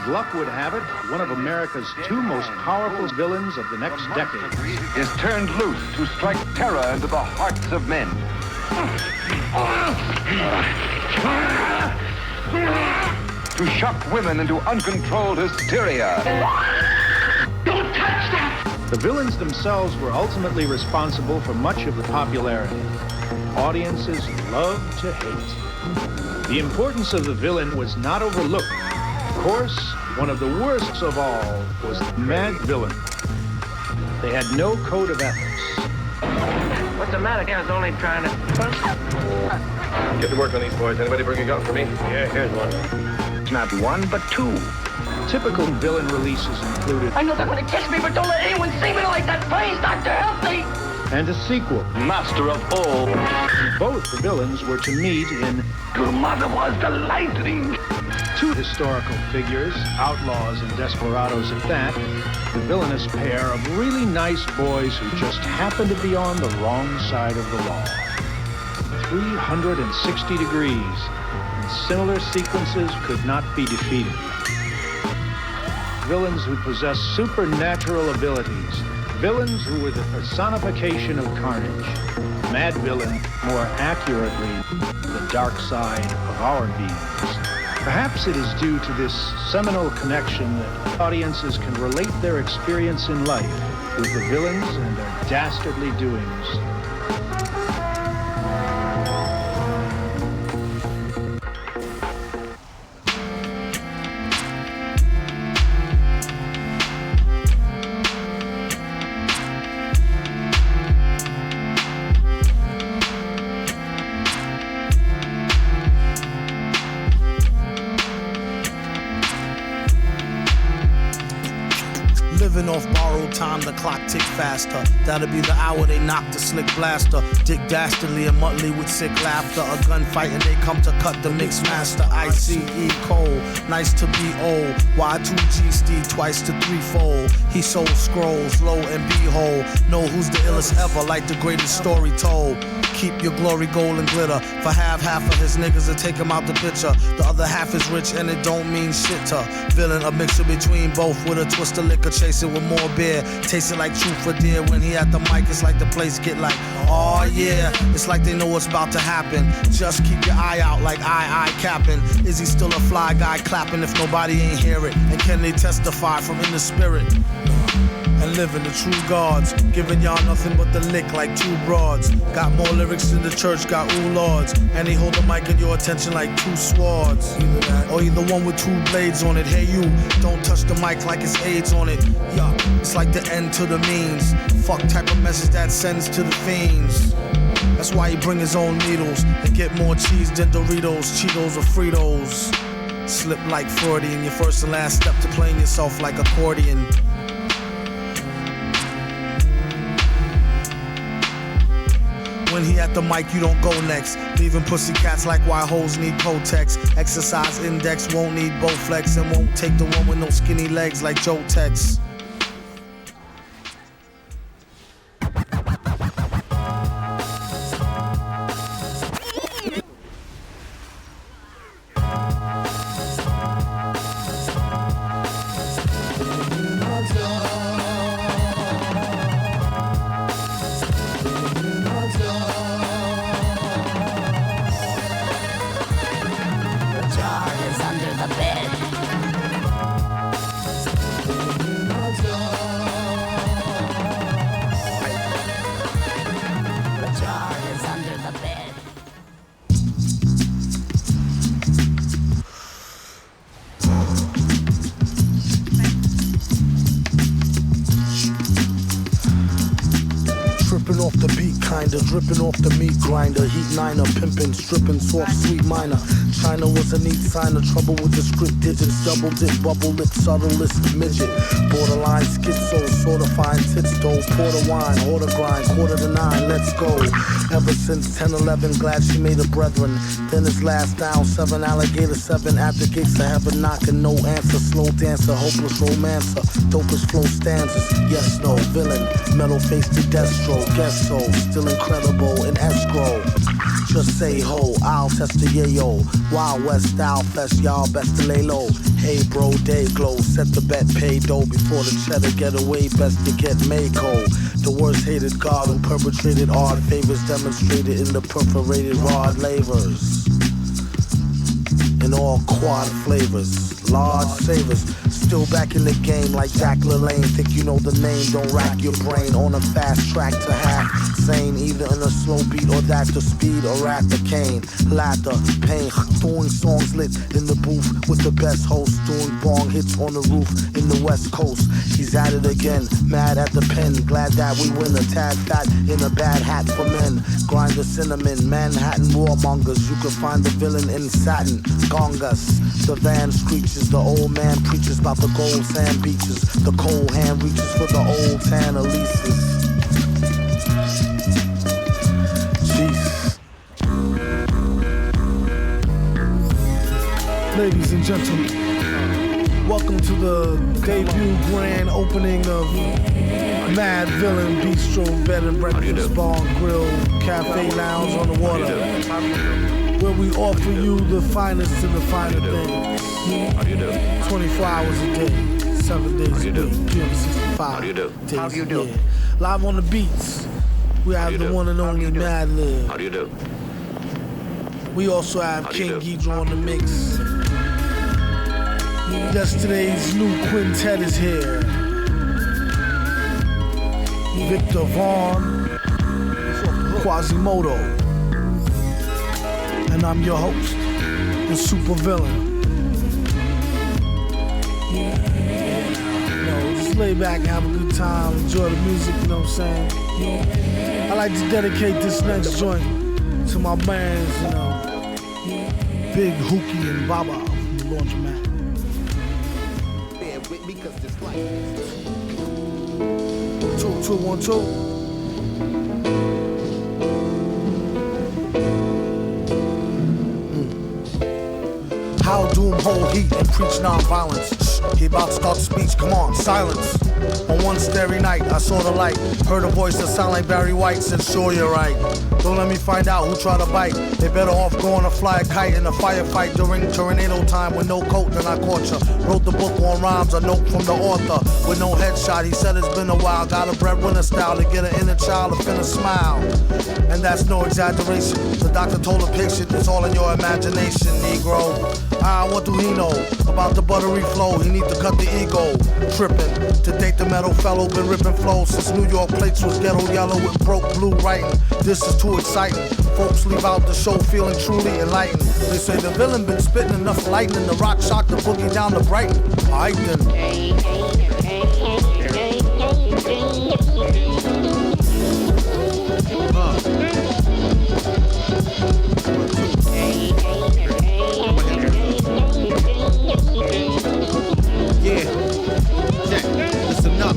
As luck would have it, one of America's two most powerful villains of the next decade is turned loose to strike terror into the hearts of men. To shock women into uncontrolled hysteria. Don't touch that! The villains themselves were ultimately responsible for much of the popularity. Audiences loved to hate. The importance of the villain was not overlooked. Of course, one of the worst of all was the mad villain. They had no code of ethics. What's the matter? I was only trying to... Get to work on these boys. Anybody bring a gun for me? Yeah, here's one. It's not one, but two. Typical villain releases included... I know they're going to kiss me, but don't let anyone see me like that. Please, Doctor, help me! And a sequel. Master of all. Both the villains were to meet in... Your mother was the lightning. Two historical figures, outlaws and desperados at that, the villainous pair of really nice boys who just happened to be on the wrong side of the law. 360 degrees, and similar sequences could not be defeated. Villains who possess supernatural abilities, villains who were the personification of carnage. Mad villain, more accurately, the dark side of our beings. Perhaps it is due to this seminal connection that audiences can relate their experience in life with the villains and their dastardly doings. Living off borrowed time, the clock tick faster. That'll be the hour they knock the slick blaster. Dick Dastardly and Muttley with sick laughter. A gunfight and they come to cut the mix master. ICE Cole, nice to be old. Y2G Steve twice to threefold. He sold scrolls, lo and behold. Know who's the illest ever, like the greatest story told. Keep your glory gold and glitter. For half of his niggas to take him out the picture. The other half is rich and it don't mean shit to villain. A mixture between both with a twist of liquor. Chase it with more beer. Taste it like truth for dear. When he at the mic, it's like the place get like, oh yeah. It's like they know what's about to happen. Just keep your eye out like I capping. Is he still a fly guy clapping if nobody ain't hear it? And can they testify from in the spirit? And living the true gods, giving y'all nothing but the lick like two broads. Got more lyrics than the church got ooh lords. And he hold the mic in your attention like two swords. Either that, or either one with two blades on it. Hey you, don't touch the mic like it's AIDS on it. Yuck, it's like the end to the means. Fuck type of message that sends to the fiends. That's why he bring his own needles and get more cheese than Doritos, Cheetos or Fritos. Slip like Freudian, your first and last step to playing yourself like accordion. When he at the mic, you don't go next. Leaving pussycats like why hoes need Protex. Exercise index won't need Bowflex and won't take the one with no skinny legs like Joe Tex. Dripping off the meat grinder, heat niner, pimping, stripping, soft, sweet minor. China was a neat signer, trouble with the script digits, double dip, bubble lip, subtlest midget. Borderline schizo, sorta fine tits though, porter wine, order grind, 8:45, let's go. Ever since 10-11, glad she made a brethren. Then it's last down, 7 alligator, 7 at the gates of heaven knocking, no answer, slow dancer, hopeless romancer, dopest flow stanzas, yes, no, villain, metal face to Destro, guess so, still incredible in escrow. Just say ho, I'll test the yayo. Wild West style fest, y'all best to lay low. Hey bro, day glow, set the bet, pay dough. Before the cheddar get away, best to get Mako. The worst hated god who perpetrated odd favors demonstrated in the perforated rod lavers. In all quad flavors, large savers. Still back in the game like Jack LaLanne. Think you know the name, don't rack your brain. On a fast track to half sane, either in a slow beat or that's the speed or at the cane. Laughter, pain, doing songs lit in the booth with the best host. Doing bong hits on the roof in the West Coast. He's at it again, mad at the pen. Glad that we win a tad fat in a bad hat for men. Grind the cinnamon, Manhattan warmongers. You can find the villain in satin. Gongas, the van screeches. The old man preaches about the gold sand beaches. The cold hand reaches for the old tan Elises. Jeez. Ladies and gentlemen, welcome to the debut grand opening of Mad Villain Bistro Bed and Breakfast Bar Grill Cafe Lounge on the water, where we offer you the finest and the finer things. 24 hours a day, 7 days a week, 365 How do you do? days How do you a do? year. Live on the beats, we have the one and only Mad Lib. How do you do? We also have King Ghidra on the mix. Yesterday's new quintet is here. Victor Vaughn, Quasimodo, and I'm your host, the super villain. Just lay back and have a good time, enjoy the music, you know what I'm saying? I like to dedicate this next joint to my bands, you know, Big Hookie and Baba from the Laundromat. Bear with me, cause this life is 2-2-1-2. How doom hold heat and preach non-violence. He about to start the speech, come on, silence. On one starry night, I saw the light. Heard a voice that sounded like Barry White, said sure you're right. Don't let me find out who tried to bite. They better off going to fly a kite in a firefight during tornado time with no coat, then I caught ya. Wrote the book on rhymes, a note from the author. With no headshot, he said it's been a while. Got a breadwinner style to get an inner child to finna smile. And that's no exaggeration. The doctor told the patient it's all in your imagination, Negro. What do he know about the buttery flow? He need to cut the ego. Trippin', to date the metal fellow, been ripping flow since New York plates was ghetto yellow with broke blue writing. This is too exciting. Folks leave out the show feeling truly enlightened. They say the villain been spitting enough lightning to rock shock the boogie down to Brighton. Alright then. Yeah, check, listen up.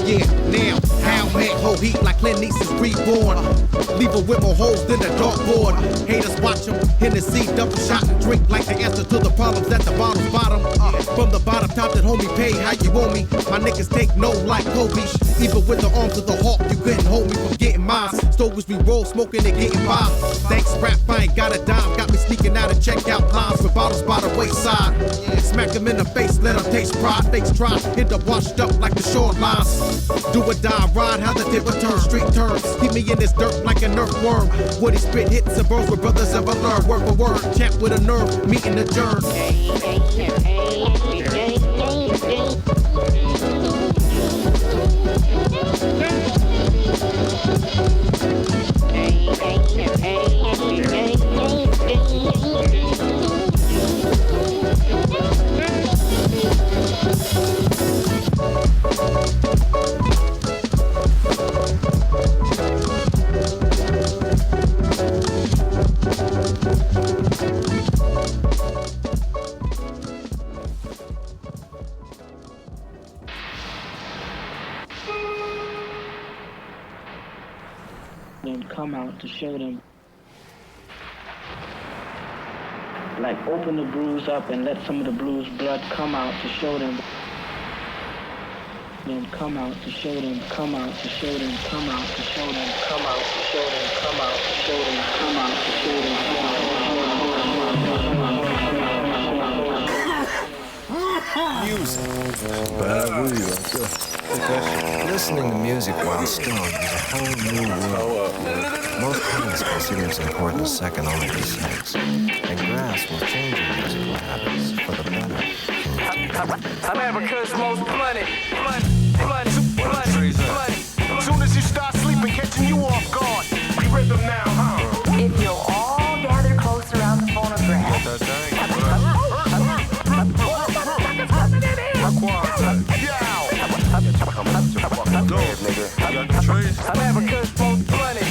Yeah, now, how man hold heat like Clint East's reborn. Leave her with more holes than a dartboard. Haters watch him, Hennessy, double shot and drink like the answer to the problems at the bottle's bottom. From the bottom top that homie pay how you owe me. My niggas take no like Kobe. Even with the arms of the hawk, you couldn't hold me from getting mine. Stoves we roll, smoking and getting by. Thanks rap, I ain't got a dime. Got me sneaking out of checkout lines with bottles by the wayside. Smack him in the face, let him taste pride. Fakes try, end up washed up like the shorelines. Do or die, ride how the tip turn. Street turns, keep me in this dirt like an earthworm. Woody spit hits and burns where brothers ever learn. Word for word, champ with a nerve, meeting adjourned. Come out to show them, like open the bruise up and let some of the bruised blood come out to show them then come out to show them, come out to show them, come out to show them, come out to show them, come out to show them, come out to show them, come out to show them. Music. Listening to music while stoned is a whole new world. Most parents consider its importance second only to sex, and grass will change your musical habits for the better. America's most bloody. Soon as you start sleeping, catching you off guard. We rhythm now, huh? If you'll all gather close around the phonograph. America's most bloody.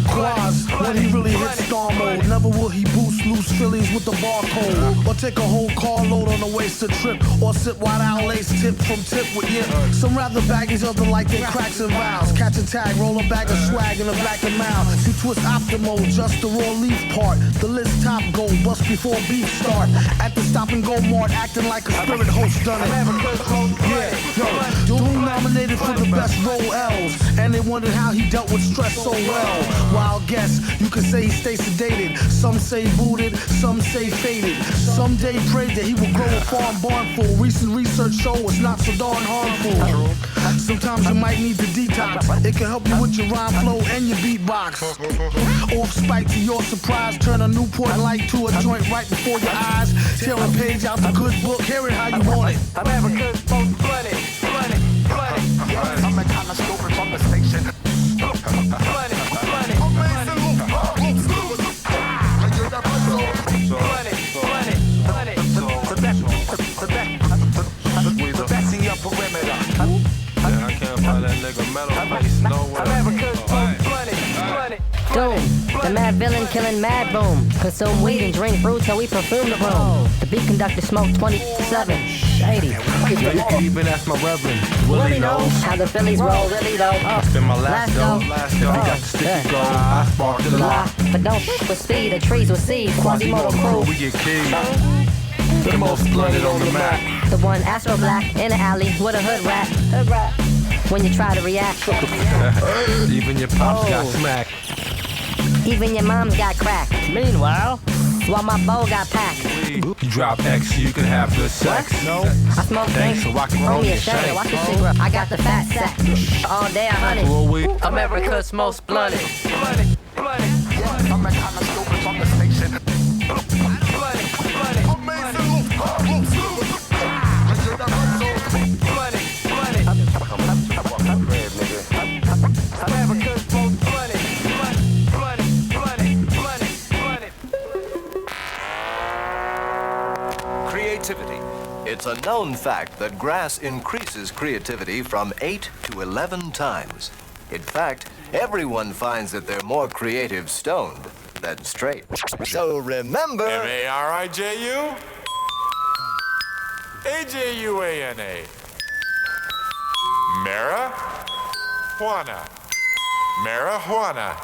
Quaz, when he really hits star mode, never will he boost loose Phillies with the barcode, or take a whole carload on a wasted trip, or sip white owl lace tip from tip with yip. Some rather baggies, other like they cracks and vows. Catch a tag, roll a bag of swag in a black and mild. You twist optimal, just the raw leaf part. The list top go, bust before beef start. At the stop and go mart, acting like a spirit host done it. Yeah, yo, Doom nominated for the best role L's, and they wondered how he dealt with stress so well. Wild guess, you could say he stays sedated. Some say booted, some say faded. Someday prayed that he will grow a farm barn full. Recent research show it's not so darn harmful. Sometimes you might need the detox. It can help you with your rhyme flow and your beatbox. Off spike to your surprise, turn a Newport light to a joint right before your eyes. Tear a page out the good book, hear it how you want it. America's most bloody. I'm the kind of stupid from the station. Doom, the mad villain killing mad boom. Consume weed and drink brew till we perfume the room. The beat conductor smoke 27. Shady. You can even ask my reverend. Willie knows how the Phillies roll really though. It's been my last go. If you got the sticky gold, I sparked the lot. But don't with speed, the trees with seed. Quasimodo crew. We get keys. The most blooded on the map. The one Astro Black in the alley with a hood rat. When you try to react. Even your pops got smacked. Even your mom's got cracked. Meanwhile, while my bow got packed. You drop X so you can have good sex. No, I smoke things so I can roll me a your shame. shank. Watch this shit, bro. I got the fat sack. All day 100. America's most bloody. I'm the kind of stupid from the station. Creativity. It's a known fact that grass increases creativity from 8 to 11 times. In fact, everyone finds that they're more creative stoned than straight. So remember... M-A-R-I-J-U? A-J-U-A-N-A. Marijuana. Marijuana.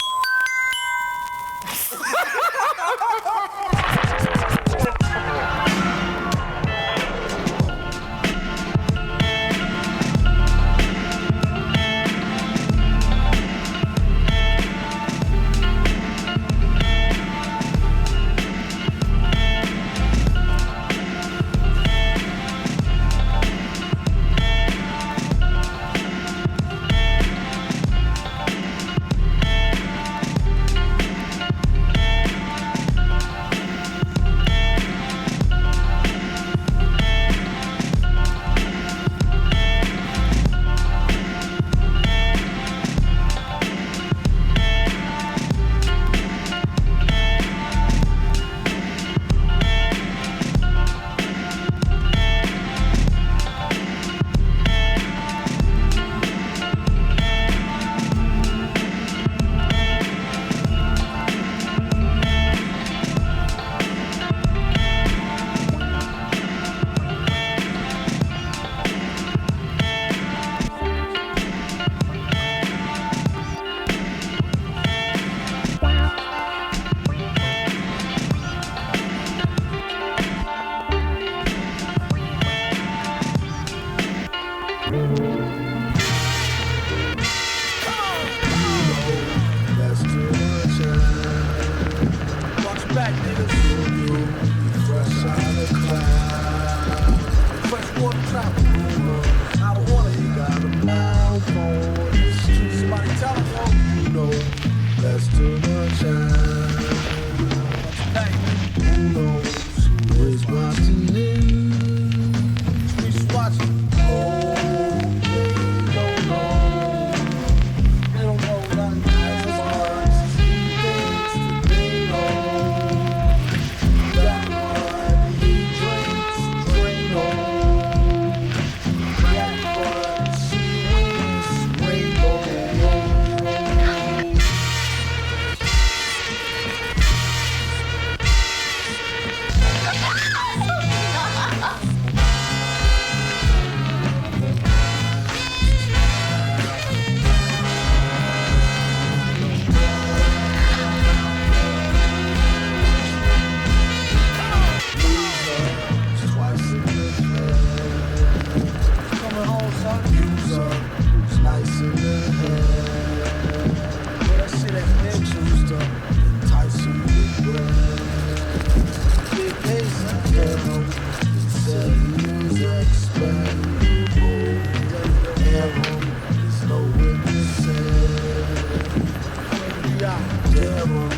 terror.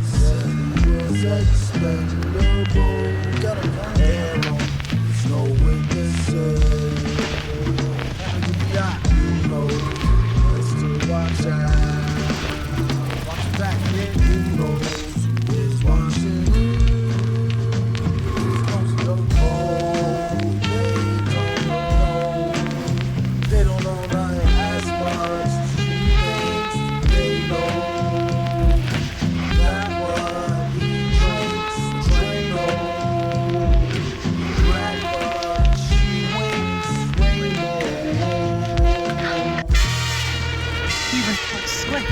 Said he was expendable. Arrow, there's no witnesses. You know, let's to watch out. Watch back, yeah. Who knows who is watching? Who's close to the pole? They don't know nothing as much as she thinks they know. That what he drinks, Drano. Black but she wins, rainbow. Even slick.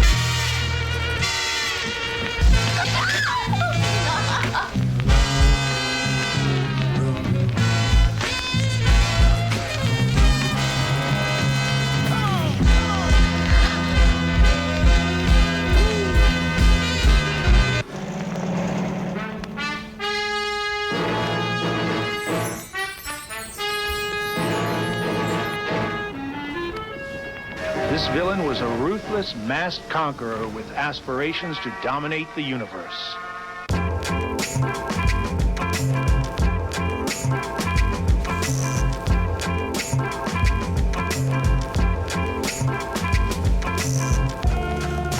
This villain was a ruthless, masked conqueror with aspirations to dominate the universe.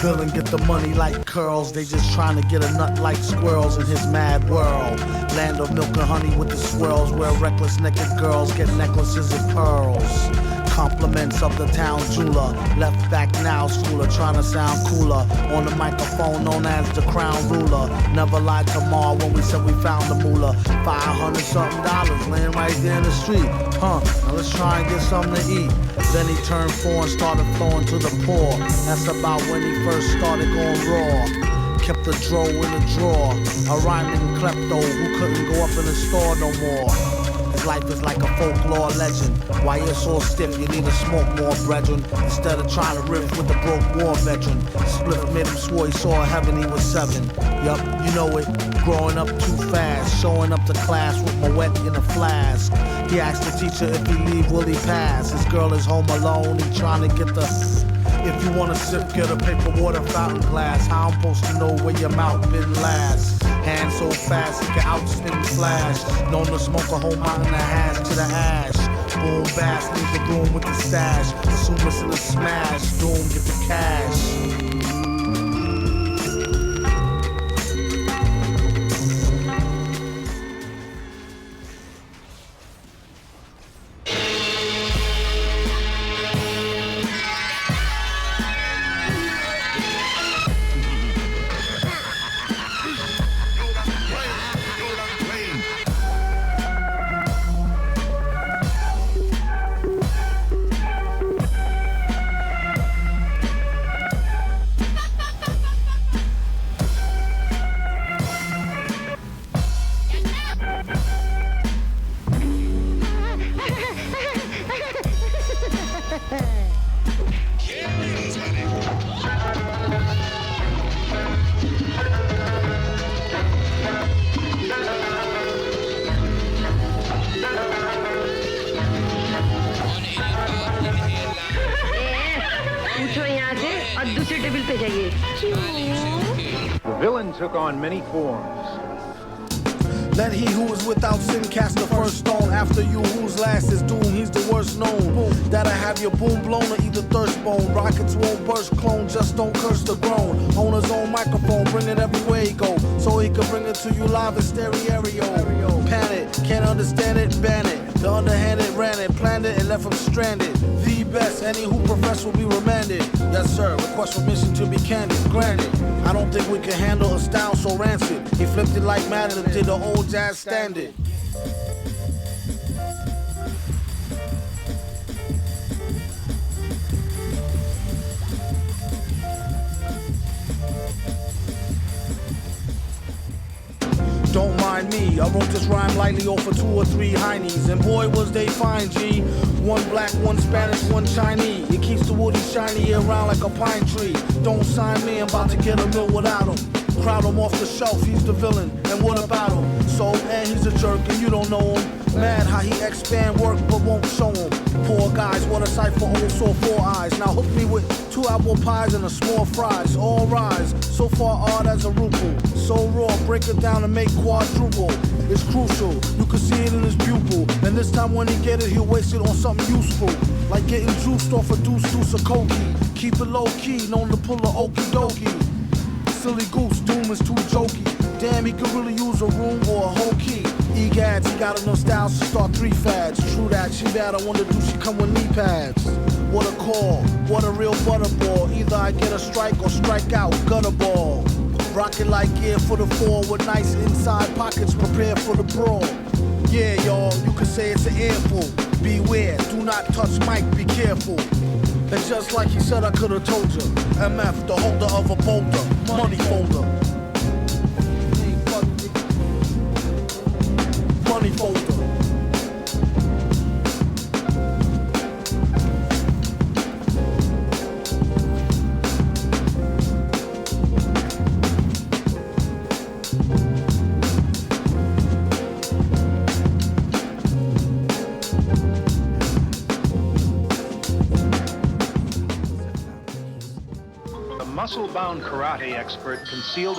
Villain get the money like curls. They just trying to get a nut like squirrels in his mad world. Land of milk and honey with the swirls, where reckless naked girls get necklaces of pearls. Compliments of the town jeweler. Left back now, schooler, trying to sound cooler. On the microphone known as the crown ruler. Never lied to Ma when we said we found the moolah. $500-something laying right there in the street. Now let's try and get something to eat. Then he turned 4 and started flowing to the poor. That's about when he first started going raw. Kept the dro in the drawer. A rhyming klepto who couldn't go up in the store no more. His life is like a folklore legend. Why you're so stiff, you need to smoke more, brethren. Instead of trying to riff with the broke war veteran. Spliff made him swore he saw heaven, he was 7. Yup, you know it. Growing up too fast. Showing up to class with my wet in a flask. He asked the teacher if he leave, will he pass? His girl is home alone, he trying to get the... If you wanna sip, get a paper water fountain glass. How I'm supposed to know where your mouth been last? Hand so fast, he can outspin flash. Known to smoke a whole mountain of hash to the ash. Boom, bass, leave the room with the stash. Assume it's in a smash, doom, get the cash. The villain took on many forms. Let he who is without sin cast the first stone. After you, whose last is doom, he's the worst known. Boom. That'll have your boom blown or either thirst bone. Rockets won't burst, clone, just don't curse the grown. Own his own microphone, bring it everywhere he go. So he can bring it to you live in stereo. Pan it, can't understand it, ban it. The underhanded ran it, planned it, and left him stranded. The best, any who profess will be remanded. Yes, sir, request permission to be candid. Granted, I don't think we can handle a style so rancid. He flipped it like Madden and did the old jazz standard. Don't mind me, I wrote this rhyme lightly over 2 or 3 heinies. And boy was they fine, G. One black, one Spanish, one Chinese. It keeps the woody shiny year round like a pine tree. Don't sign me, I'm about to get a mill without him. Crowd him off the shelf, he's the villain. And what about him? So, and he's a jerk and you don't know him. Mad how he expand work but won't show him. Poor guys, what a sight for old sore 4 eyes. Now hook me with 2 2 apple pies and a small fries. All rise, so far odd as a ruple. So raw, break it down and make quadruple. It's crucial, you can see it in his pupil. And this time when he get it, he'll waste it on something useful. Like getting juiced off a deuce of cokie. Keep it low key, known to pull a okie dokie. Silly goose, doom is too jokey. Damn, he could really use a room or a whole key. Egads, he got enough styles to start 3 fads. True that, she bad, I wonder do she come with knee pads? What a call, what a real butterball. Either I get a strike or strike out, gutter ball. Rockin' like gear for the fall with nice inside pockets prepared for the brawl. Yeah, y'all, you can say it's an earful. Beware, do not touch mic, be careful. And just like he said, I could've told you. MF, the holder of a boulder, money folder. Money folder. The muscle-bound karate expert concealed a